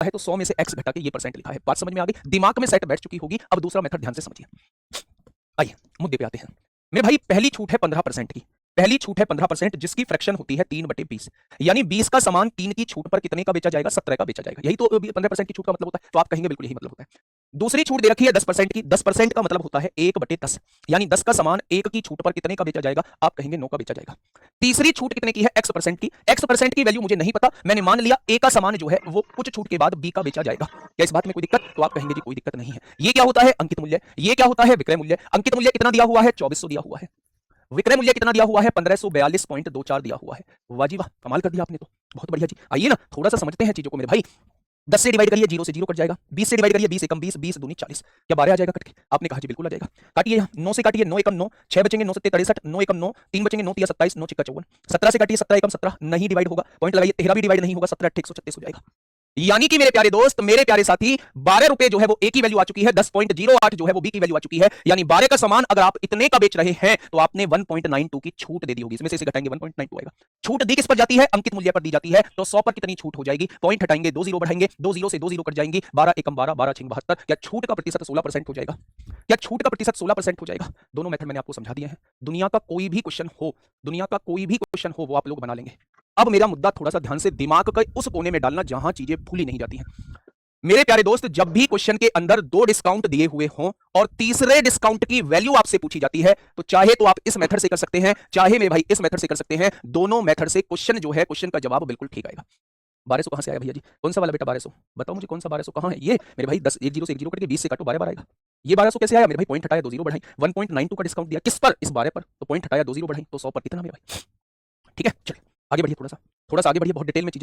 है तो 100 में से x घटा के ये परसेंट लिखा है। बात समझ में आ गई, दिमाग में सेट बैठ चुकी होगी। अब दूसरा मेथड ध्यान से समझिए। आइए मुद्दे पे आते हैं मेरे भाई। पहली छूट है 15% की। पहली छूट है 15% जिसकी फ्रैक्शन होती है 3/20, यानी 20 का सामान 3 की छूट पर कितने का बेचा जाएगा? 17 का बेचा जाएगा। यही तो 15% की छूट का मतलब होता है। तो आप कहेंगे बिल्कुल यही मतलब होता है। दूसरी छूट दे रखी है 10% की। 10% का मतलब होता है 1/10, यानी 10 का सामान 1 की छूट पर कितने का बेचा जाएगा? आप कहेंगे 9 का बेचा जाएगा। तीसरी छूट कितने की है? x% की। x% की वैल्यू मुझे नहीं पता, मैंने मान लिया a का सामान जो है वो कुछ छूट के बाद b का बेचा जाएगा। क्या इस बात में कोई दिक्कत? तो आप कहेंगे जी कोई दिक्कत नहीं है। ये क्या होता है? अंकित मूल्य। ये क्या होता है? विक्रय मूल्य। अंकित मूल्य कितना दिया हुआ है? 2400 दिया हुआ है। विक्रय मूल्य कितना दिया हुआ है? 1542.24 दिया हुआ है। वाह जी वाह, कमाल कर दिया आपने तो, बहुत बढ़िया जी। आइए ना थोड़ा सा समझते हैं चीजों को मेरे भाई। 10 से डिवाइड करिए, 0 से 0 कट जाएगा। 20 से डिवाइड करिए, 20 एकम 20, 20 दूनी 40। क्या 12 आ जाएगा कट के? आपने कहा जी बिल्कुल आ जाएगा। काटिए यहाँ, 9 से काटिए, 9 एकम 9, 6 बचेंगे 9 7 63, 9 एकम 9, 3 बचेंगे 9 3 27, 9 6 54। 17 से काटिए, 17 एकम 17, नहीं डिवाइड होगा, पॉइंट लगाइए। 13 भी डिवाइड नहीं होगा, 17 8 136 हो जाएगा। यानी कि मेरे प्यारे दोस्त, मेरे प्यारे साथी, 12 रुपए जो है वो ए की वैल्यू आ चुकी है, 10.08 जो है वो बी की वैल्यू आ चुकी है। यानी 12 का सामान अगर आप इतने का बेच रहे हैं तो आपने 1.92 की छूट दे दी होगी। इसमें से इसे घटाएंगे 1.92 आएगा। छूट दी किस पर जाती है? अंकित मूल्य पर दी जाती है। तो 100 पर कितनी छूट हो जाएगी? पॉइंट हटाएंगे, 2 जीरो बढ़ाएंगे, 2 जीरो से 2 जीरो कट जाएंगी, 12 एकम 12, 12 छिंग 72। क्या छूट का प्रतिशत 16% हो जाएगा? क्या छूट का प्रतिशत 16% हो जाएगा? दोनों मेथड मैंने आपको समझा दिए हैं। दुनिया का कोई भी क्वेश्चन हो, दुनिया का कोई भी क्वेश्चन हो, वो आप लोग बना लेंगे। अब मेरा मुद्दा थोड़ा सा ध्यान से दिमाग के उस कोने में डालना जहां चीजें भूली नहीं जाती हैं। मेरे प्यारे दोस्त, जब भी क्वेश्चन के अंदर 2 डिस्काउंट दिए हुए हों और तीसरे डिस्काउंट की वैल्यू आपसे पूछी जाती है, तो चाहे तो आप इस मेथड से कर सकते हैं, चाहे मेरे भाई इस मेथड से कर सकते हैं। दोनों मेथड से क्वेश्चन जो है, क्वेश्चन का जवाब बिल्कुल ठीक आएगा। 1200 कहां से आया भैया जी? कौन सा वाला बेटा 1200? बताओ मुझे कौन सा 1200 कहां है ये मेरे भाई? 10 1 0 से 1 0 करके 20 से काटो, 12 12 आएगा। ये 1200 कैसे आया मेरे भाई? पॉइंट हटाया, 2 जीरो बढ़ाई, 1.92 का डिस्काउंट दिया किस पर? इस 12 पर। तो पॉइंट हटाया, 2 जीरो बढ़ाई, तो 100 पर कितना मेरे भाई? ठीक है, चलिए आगे बढ़िए, थोड़ा सा आगे बढ़िए, बहुत डिटेल में चीजें